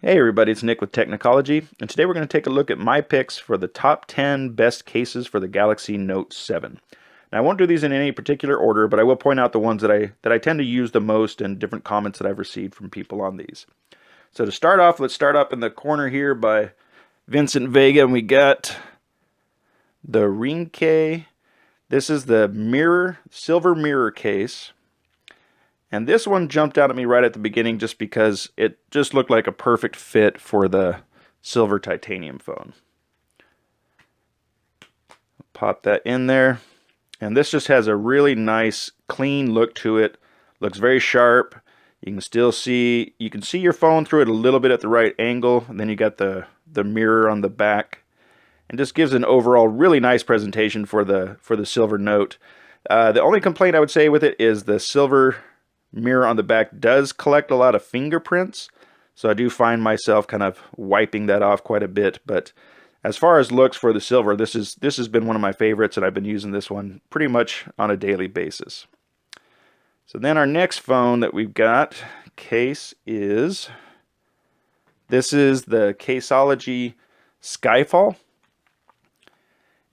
Hey everybody, it's Nick with Technicology, and today we're going to take a look at my picks for the top 10 best cases for the Galaxy Note 7. Now I won't do these in any particular order, but I will point out the ones that I tend to use the most and different comments that I've received from people on these. So to start off, let's start up in the corner here by Vincent Vega, and we got the Ringke. This is the silver mirror case. And this one jumped out at me right at the beginning just because it just looked like a perfect fit for the silver titanium phone. Pop that in there. And this just has a really nice, clean look to it. Looks very sharp. You can see your phone through it a little bit at the right angle. And then you got the mirror on the back. And just gives an overall really nice presentation for the silver Note. The only complaint I would say with it is the silver mirror on the back does collect a lot of fingerprints, so I do find myself kind of wiping that off quite a bit. But as far as looks for the silver, this has been one of my favorites, and I've been using this one pretty much on a daily basis. So then our next phone that we've got case is the Caseology Skyfall.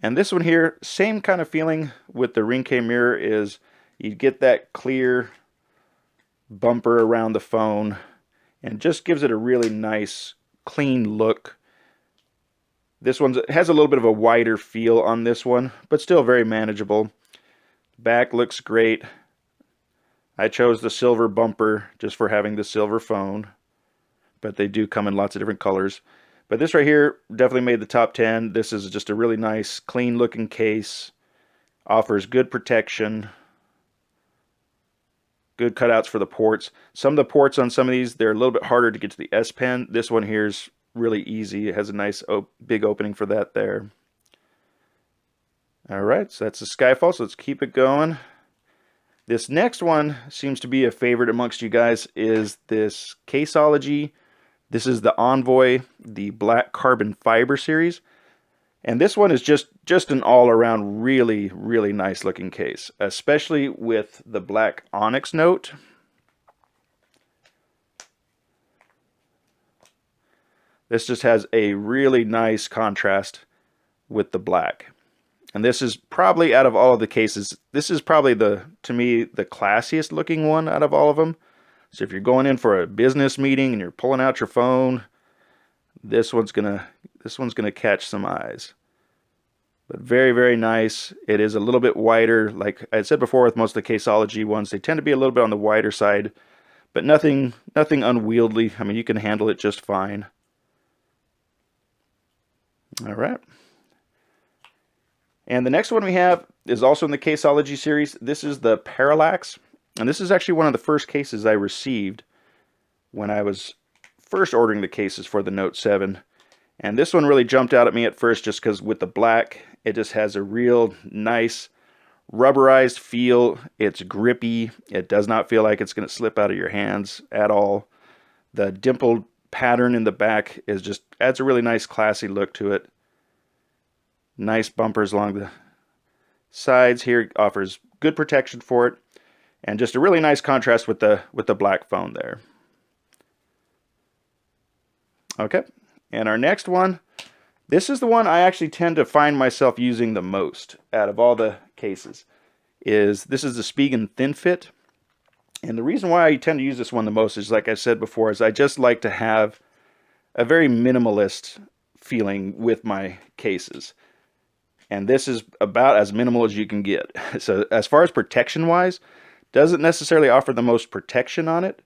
And this one here, same kind of feeling with the Ringke mirror, is you get that clear bumper around the phone and just gives it a really nice clean look. This one has a little bit of a wider feel on this one, but still very manageable. Back looks great. I chose the silver bumper just for having the silver phone, but they do come in lots of different colors. But this right here definitely made the top 10. This is just a really nice clean looking case, offers good protection, good cutouts for the ports. Some of the ports on some of these, they're a little bit harder to get to the S Pen. This one here is really easy. It has a nice big opening for that there. Alright, so that's the Skyfall, so let's keep it going. This next one seems to be a favorite amongst you guys, is this Caseology. This is the Envoy, the black carbon fiber series. And this one is just an all-around really, really nice looking case, especially with the black onyx note. This just has a really nice contrast with the black. And this is probably, out of all of the cases, this is probably to me, the classiest looking one out of all of them. So if you're going in for a business meeting and you're pulling out your phone, this one's gonna catch some eyes. But very, very nice. It is a little bit wider. Like I said before, with most of the Caseology ones, they tend to be a little bit on the wider side, but nothing unwieldy. I mean, you can handle it just fine. All right. And the next one we have is also in the Caseology series. This is the Parallax. And this is actually one of the first cases I received when I was first ordering the cases for the Note 7. And this one really jumped out at me at first just because with the black, it just has a real nice rubberized feel. It's grippy. It does not feel like it's going to slip out of your hands at all. The dimpled pattern in the back adds a really nice classy look to it. Nice bumpers along the sides here, offers good protection for it. And just a really nice contrast with the black phone there. Okay, and our next one, this is the one I actually tend to find myself using the most out of all the cases. This is the Spigen Thin Fit. And the reason why I tend to use this one the most is, like I said before, is I just like to have a very minimalist feeling with my cases. And this is about as minimal as you can get. So as far as protection-wise, doesn't necessarily offer the most protection on it,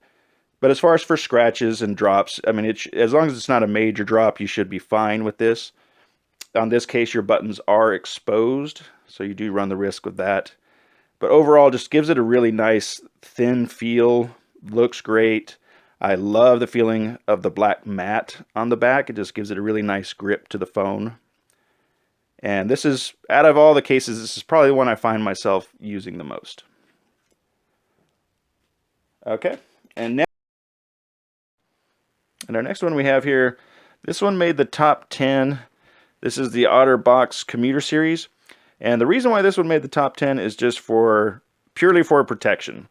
but as far as for scratches and drops, I mean, as long as it's not a major drop, you should be fine with this. On this case, your buttons are exposed, so you do run the risk with that. But overall, just gives it a really nice thin feel, looks great. I love the feeling of the black matte on the back. It just gives it a really nice grip to the phone. And this is, out of all the cases, this is probably the one I find myself using the most. Okay, and our next one we have here, this one made the top 10. This is the OtterBox Commuter series. And the reason why this one made the top 10 is just purely for protection.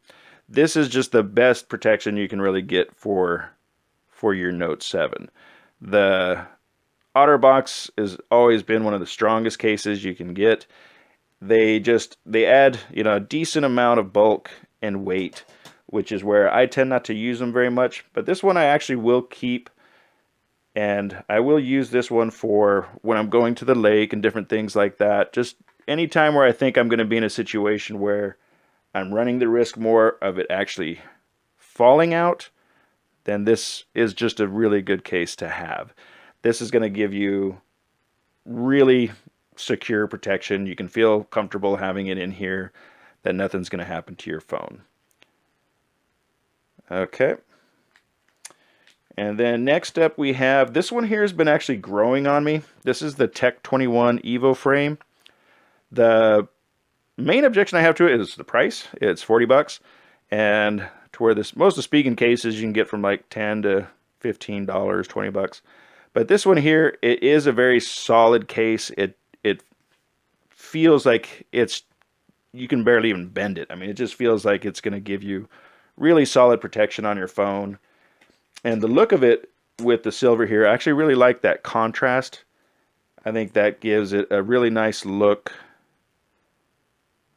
This is just the best protection you can really get for for your Note 7. The OtterBox has always been one of the strongest cases you can get. They add, a decent amount of bulk and weight, which is where I tend not to use them very much. But this one I actually will keep, and I will use this one for when I'm going to the lake and different things like that. Just anytime where I think I'm going to be in a situation where I'm running the risk more of it actually falling out, then this is just a really good case to have. This is going to give you really secure protection. You can feel comfortable having it in here, that nothing's going to happen to your phone. Okay. And then next up we have, this one here has been actually growing on me. This is the Tech21 Evo Frame. The main objection I have to it is the price. It's 40 bucks. And to where most of the Spigen cases you can get from like $10 to $15, 20 bucks. But this one here, it is a very solid case. It feels like you can barely even bend it. I mean, it just feels like it's going to give you really solid protection on your phone. And the look of it with the silver here, I actually really like that contrast. I think that gives it a really nice look.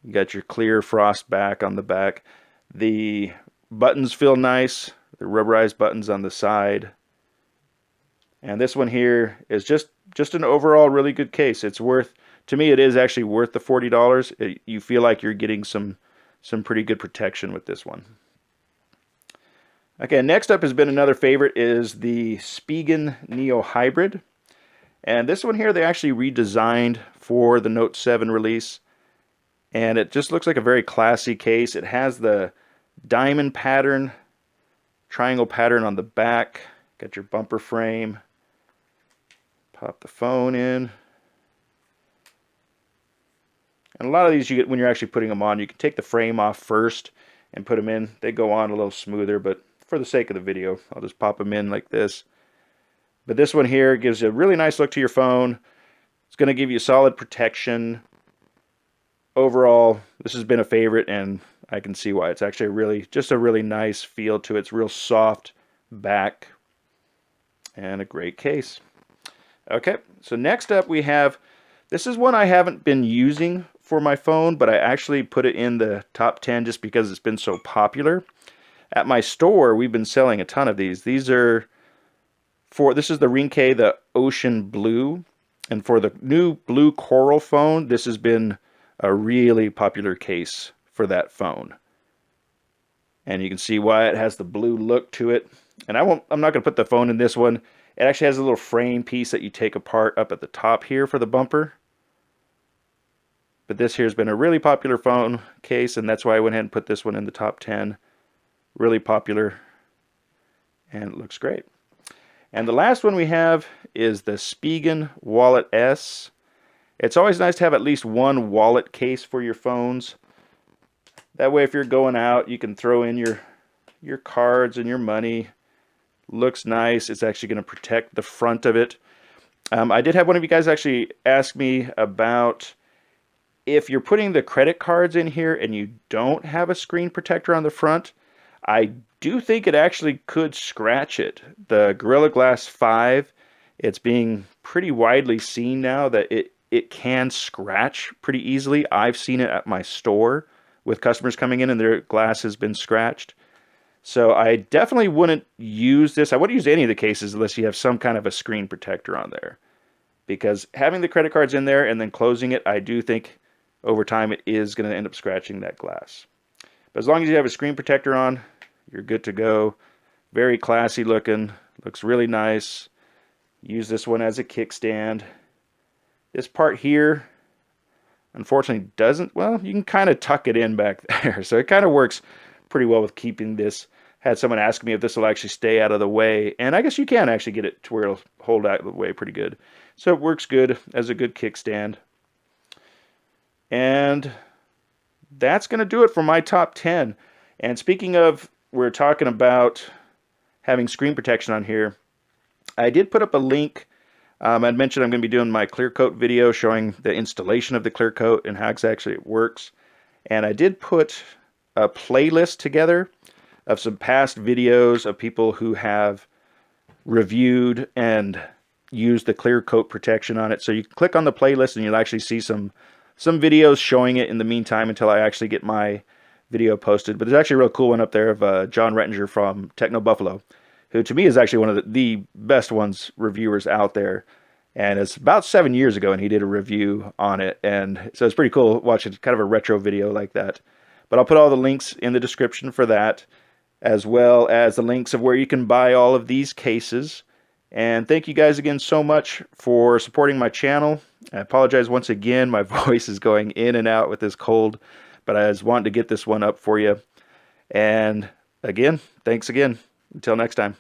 You got your clear frost back on the back. The buttons feel nice. The rubberized buttons on the side. And this one here is just an overall really good case. It's worth, to me, it is actually worth the $40. You feel like you're getting some pretty good protection with this one. Okay, next up has been another favorite is the Spigen Neo Hybrid. And this one here they actually redesigned for the Note 7 release. And it just looks like a very classy case. It has the diamond pattern, triangle pattern on the back. Got your bumper frame. Pop the phone in. And a lot of these you get when you're actually putting them on. You can take the frame off first and put them in. They go on a little smoother, but for the sake of the video, I'll just pop them in like this. But this one here gives you a really nice look to your phone. It's going to give you solid protection. Overall, this has been a favorite, and I can see why. It's actually just a really nice feel to it. It's real soft back and a great case. Okay, so next up we have, this is one I haven't been using for my phone, but I actually put it in the top 10 just because it's been so popular. At my store, we've been selling a ton of these. This is the Ringke, the Ocean Blue. And for the new Blue Coral phone, this has been a really popular case for that phone. And you can see why it has the blue look to it. And I'm not going to put the phone in this one. It actually has a little frame piece that you take apart up at the top here for the bumper. But this here has been a really popular phone case, and that's why I went ahead and put this one in the top 10. Really popular, and it looks great. And the last one we have is the Spigen Wallet S. It's always nice to have at least one wallet case for your phones. That way if you're going out, you can throw in your cards and your money. Looks nice. It's actually going to protect the front of it. I did have one of you guys actually ask me about if you're putting the credit cards in here and you don't have a screen protector on the front. I do think it actually could scratch it. The Gorilla Glass 5, it's being pretty widely seen now that it can scratch pretty easily. I've seen it at my store with customers coming in and their glass has been scratched. So I definitely wouldn't use this. I wouldn't use any of the cases unless you have some kind of a screen protector on there. Because having the credit cards in there and then closing it, I do think over time it is going to end up scratching that glass. But as long as you have a screen protector on, you're good to go. Very classy looking. Looks really nice. Use this one as a kickstand. This part here, unfortunately, doesn't. Well, you can kind of tuck it in back there. So it kind of works pretty well with keeping this. Had someone ask me if this will actually stay out of the way. And I guess you can actually get it to where it'll hold out of the way pretty good. So it works good as a good kickstand. And that's going to do it for my top 10. And speaking of, we're talking about having screen protection on here. I did put up a link. I'd mentioned I'm going to be doing my clear coat video showing the installation of the clear coat and how exactly it works. And I did put a playlist together of some past videos of people who have reviewed and used the clear coat protection on it. So you can click on the playlist and you'll actually see some videos showing it in the meantime until I actually get my video posted. But there's actually a real cool one up there of John Rettinger from Techno Buffalo, who to me is actually one of the best reviewers out there. And it's about 7 years ago, and he did a review on it. And so it's pretty cool watching kind of a retro video like that. But I'll put all the links in the description for that, as well as the links of where you can buy all of these cases. And thank you guys again so much for supporting my channel. I apologize once again, my voice is going in and out with this cold, but I just wanted to get this one up for you. And again, thanks again. Until next time.